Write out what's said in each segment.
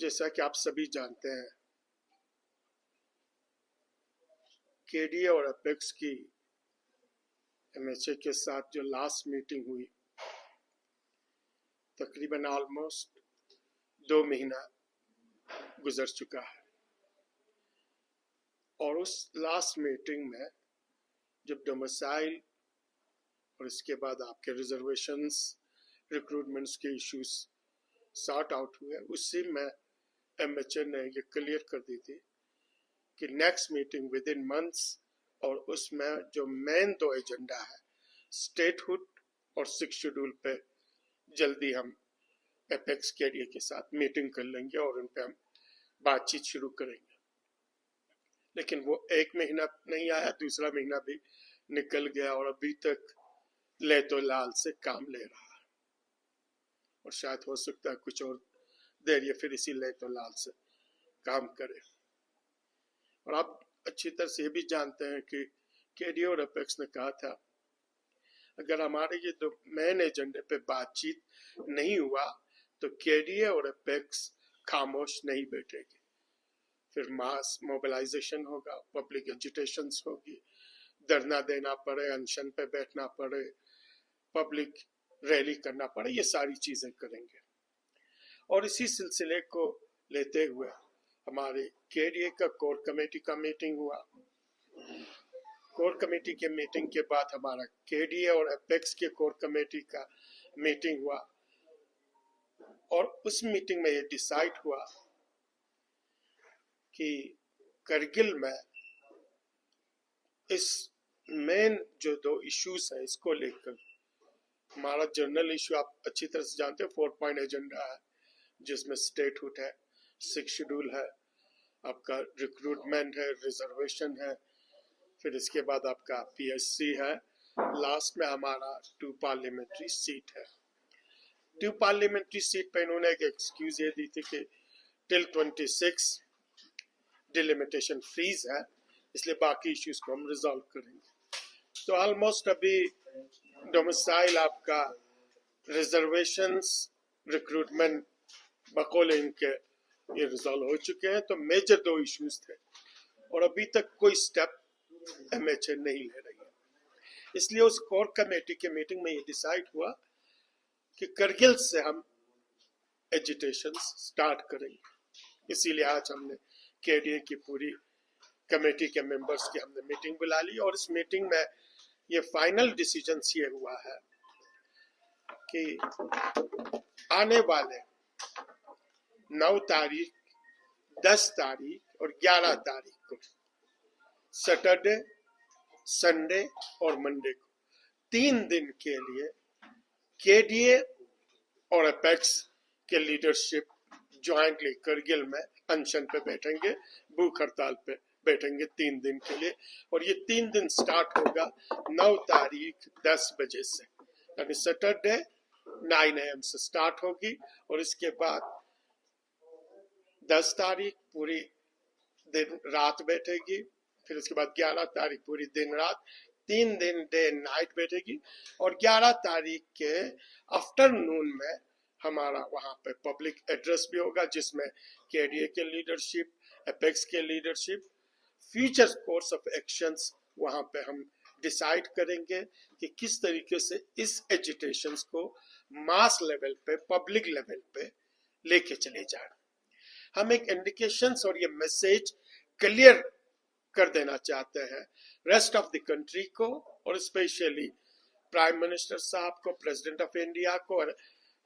जैसा कि आप सभी जानते हैं, केडीए और अपेक्स की एमएचए के साथ जो लास्ट मीटिंग हुई, तकरीबन ऑलमोस्ट 2 महीना गुजर चुका है। और उस लास्ट मीटिंग में जब डोमिसाइल और इसके बाद आपके रिजर्वेशंस, रिक्रूटमेंट्स के इश्यूज सॉर्ट आउट हुए, उसी में एमएचए ने ये क्लियर कर दी थी कि next meeting with in months, और उसमें जो मेन 2 एजेंडा है, स्टेटहुड और 6 शेड्यूल पे जल्दी हम एपेक्स केडीए के साथ मीटिंग कर लेंगे और उन पे हम बातचीत शुरू करेंगे। लेकिन वो 1 महीना नहीं आया, दूसरा महीना भी निकल गया और अभी तक ले तो लाल से काम ले रहा है, और शायद हो सकता है कुछ और देर ये फिर इसी ले तो लाल से काम करे। और आप अच्छी तरह से ये भी जानते हैं कि केडीए और अपेक्स ने कहा था, अगर हमारे ये 2 मेन एजेंडे पे बातचीत नहीं हुआ तो केडीए और अपेक्स खामोश नहीं बैठेगी। फिर मास मोबिलाइजेशन होगा, पब्लिक एजिटेशन होगी, धरना देना पड़े, अनशन पे बैठना पड़े, पब्लिक रैली करना पड़े, ये सारी चीजें करेंगे। और इसी सिलसिले को लेते हुए हमारे केडीए का कोर कमेटी का मीटिंग हुआ। कोर कमेटी के मीटिंग के बाद हमारा केडीए और अपेक्स के कोर कमेटी का मीटिंग हुआ, और उस मीटिंग में ये डिसाइड हुआ कि करगिल में इस मेन जो 2 इश्यूज है, इसको लेकर हमारा जनरल इश्यू आप अच्छी तरह से जानते हैं, 4 पॉइंट एजेंडा है, जिसमें स्टेटहुड है, 6 शेड्यूल है, आपका रिक्रूटमेंट है, रिजर्वेशन है, फिर इसके बाद आपका पीएससी है, लास्ट में हमारा 2 पार्लियामेंट्री सीट है। 2 पार्लियामेंट्री सीट पे इन्होंने एक एक्सक्यूज ये दी थी कि टिल 26 डिलिमिटेशन फ्रीज है, इसलिए बाकी इश्यूज को हम रिजॉल्व करेंगे। तो ऑलमोस्ट अभी डोमिसाइल, आपका रिजर्वेशंस, रिक्रूटमेंट, बकौल इनके ये रिजॉल्व हो चुके हैं। तो मेजर 2 इश्यूज थे और अभी तक कोई स्टेप एमएचए नहीं ले रही है। इसलिए उस कोर कमेटी के मीटिंग में ये डिसाइड हुआ कि करगिल से हम एजिटेशन स्टार्ट करेंगे। इसीलिए आज हमने केडीए की पूरी कमेटी के मेंबर्स की हमने मीटिंग बुला ली, और इस मीटिंग में ये फाइनल डिसीजन ये हुआ है कि आने वाले 9 तारीख, 10 तारीख और 11 तारीख को, सैटरडे, संडे और मंडे को 3 दिन के लिए केडीए और अपेक्स के लीडरशिप ज्वाइंटली करगिल में अनशन पे बैठेंगे, भूख हड़ताल पे बैठेंगे 3 दिन के लिए। और ये 3 दिन स्टार्ट होगा 9 तारीख 10 बजे से, यानी सैटरडे 9 AM से स्टार्ट होगी, और इसके बाद 10 तारीख पूरी दिन रात बैठेगी, फिर उसके बाद 11 तारीख पूरी दिन रात, 3 दिन डे नाइट बैठेगी, और 11 तारीख के आफ्टरनून में हमारा वहां पे पब्लिक एड्रेस भी होगा, जिसमें केडीए के लीडरशिप, अपेक्स के leadership, future course of actions वहां पे हम डिसाइड करेंगे कि किस तरीके से इस एजिटेशंस को मास लेवल पे, पब्लिक लेवल पे लेके चले जाए। हम एक इंडिकेशंस और ये मैसेज क्लियर कर देना चाहते हैं रेस्ट ऑफ द कंट्री को, और स्पेशली प्राइम मिनिस्टर साहब को, प्रेसिडेंट ऑफ इंडिया को, और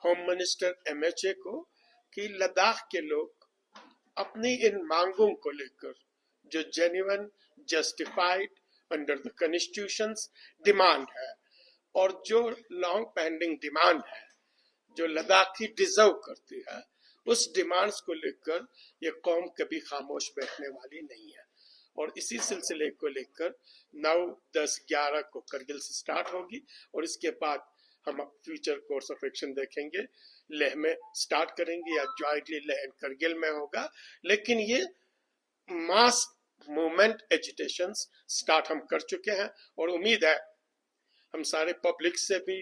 होम मिनिस्टर एमएचए को, कि लद्दाख के लोग अपनी इन मांगों को लेकर जो genuine, justified under the constitutions demand है, और जो लॉन्ग पेंडिंग डिमांड है, जो लद्दाखी डिजर्व करती है, उस डिमांड्स को लेकर ये कौम कभी खामोश बैठने वाली नहीं है। और इसी सिलसिले को लेकर 9, 10, 11 को करगिल से स्टार्ट होगी, और इसके बाद हम फ्यूचर कोर्स ऑफ एक्शन देखेंगे, लेह में स्टार्ट करेंगे या ज्वाइंटली लेह एंड करगिल में होगा। लेकिन ये मास मूवमेंट एजिटेशन स्टार्ट हम कर चुके हैं, और उम्मीद है हम सारे पब्लिक से भी,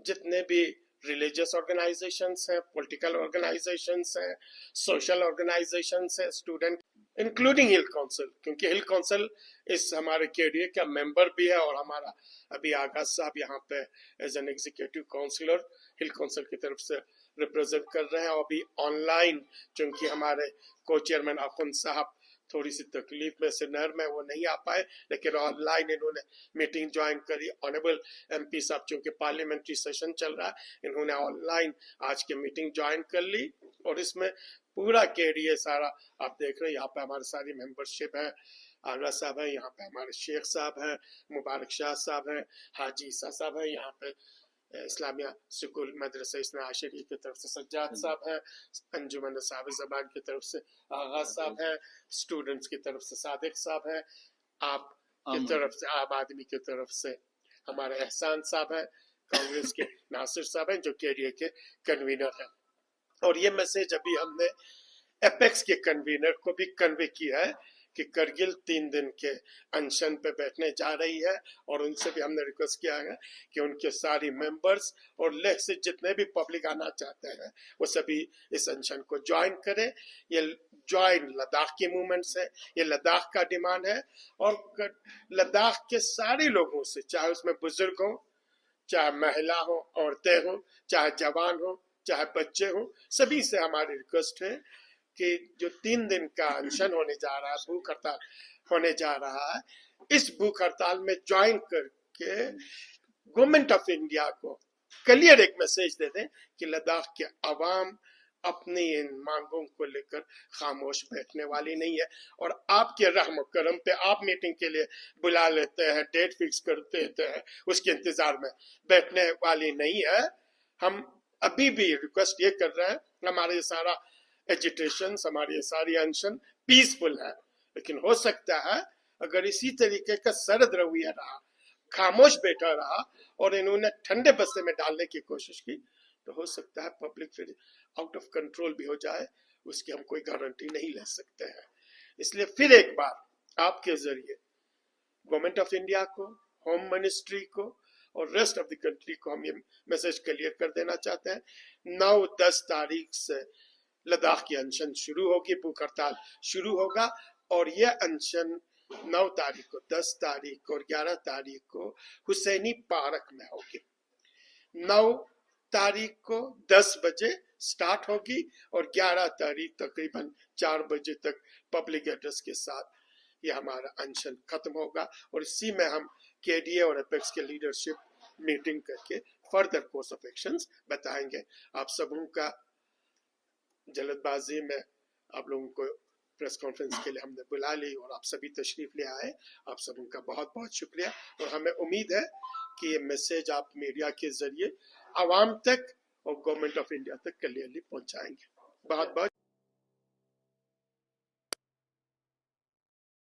जितने भी रिलीजियस ऑर्गेनाइजेशंस हैं, पॉलिटिकल ऑर्गेनाइजेशंस हैं, सोशल ऑर्गेनाइजेशंस हैं, स्टूडेंट इंक्लूडिंग हिल काउंसिल, क्योंकि हिल काउंसिल इस हमारे केडीए का मेंबर भी है और हमारा अभी आगाज साहब यहाँ पे as an executive councillor hill council की तरफ से रिप्रेजेंट कर रहे हैं। और अभी ऑनलाइन चूंकि हमारे को चेयरमैन अखुन साहब थोड़ी सी तकलीफ में से नहर में वो नहीं आ पाए, लेकिन ऑनलाइन इन्होंने मीटिंग ज्वाइन करी। ऑनरेबल एमपी साहब चूंकि पार्लियामेंट्री सेशन चल रहा है, इन्होंने ऑनलाइन आज की मीटिंग ज्वाइन कर ली और इसमें पूरा केडीए सारा आप देख रहे हैं। यहाँ पे हमारे सारी मेंबरशिप है, आगरा साहब है, यहाँ पे हमारे शेख साहब है, मुबारक शाह साहब है, हाजी ईसा साहब है, यहाँ पे इस्लामिया स्कूल मदरसा इसना आशरी की तरफ से सज्जाद साहब हैं, अंजुमन साहब जबान की तरफ से आगा साहब हैं, स्टूडेंट्स की तरफ से सादिक साहब हैं, आप की तरफ से आम आदमी की तरफ से हमारे एहसान साहब हैं, कांग्रेस के नासिर साहब हैं जो केडीए के कन्वीनर हैं। और ये मैसेज अभी हमने एपेक्स के कन्वीनर को भी कन्वे किया है कि करगिल 3 दिन के अनशन पे बैठने जा रही है और उनसे भी हमने रिक्वेस्ट किया है कि उनके सारी मेंबर्स और लेह से जितने भी पब्लिक आना चाहते हैं वो सभी इस अनशन को ज्वाइन करें। ये ज्वाइन लद्दाख की मूवमेंट से, ये लद्दाख का डिमांड है और लद्दाख के सारे लोगों से, चाहे उसमें बुजुर्ग हो, चाहे महिला हो, औरतें हो, चाहे जवान हो, चाहे बच्चे हो, सभी से हमारी रिक्वेस्ट है कि जो 3 दिन का अनशन होने जा रहा है, भूख हड़ताल होने जा रहा है, इस भूख हड़ताल में ज्वाइन करके गवर्नमेंट ऑफ इंडिया को क्लियर एक मैसेज दे दें कि लद्दाख के अवाम अपनी इन मांगों को लेकर खामोश बैठने वाली नहीं है और आपके रहम करम पे आप मीटिंग के लिए बुला लेते हैं, डेट फिक्स कर देते हैं, उसके इंतजार में बैठने वाली नहीं है। हम अभी भी रिक्वेस्ट ये कर रहे हैं, हमारे सारा एजिटेशन, हमारी सारी अनशन पीसफुल है, लेकिन हो सकता है अगर इसी तरीके का सरद रवैया रहा, खामोश बैठा रहा और इन्होंने ठंडे बस्ते में डालने की कोशिश की, तो हो सकता है पब्लिक फिर आउट ऑफ कंट्रोल भी हो जाए, उसकी हम कोई गारंटी नहीं ले सकते हैं। इसलिए फिर एक बार आपके जरिए गवर्नमेंट ऑफ इंडिया को, होम मिनिस्ट्री को और रेस्ट ऑफ द कंट्री को हम ये मैसेज क्लियर कर देना चाहते हैं। 9-10 तारीख से लद्दाख की अनशन शुरू होगी, भूख हड़ताल शुरू होगा और यह अनशन 9 तारीख को, 10 तारीख और 11 तारीख को हुसैनी पार्क में होगी। 9 तारीख को 10 बजे स्टार्ट होगी और 11 तारीख तकरीबन 4 बजे तक पब्लिक एड्रेस के साथ ये हमारा अनशन खत्म होगा और इसी में हम केडीए और एपेक्स के लीडरशिप मीटिंग करके फर्दर कोर्स ऑफ एक्शंस बताएंगे। आप सबों का जल्दबाजी में आप लोगों को प्रेस कॉन्फ्रेंस के लिए हमने बुला ली और आप सभी तशरीफ ले आए, आप सबों का बहुत बहुत शुक्रिया और हमें उम्मीद है कि ये मैसेज आप मीडिया के जरिए आवाम तक और गवर्नमेंट ऑफ इंडिया तक क्लियरली पहुंचाएंगे। बहुत बहुत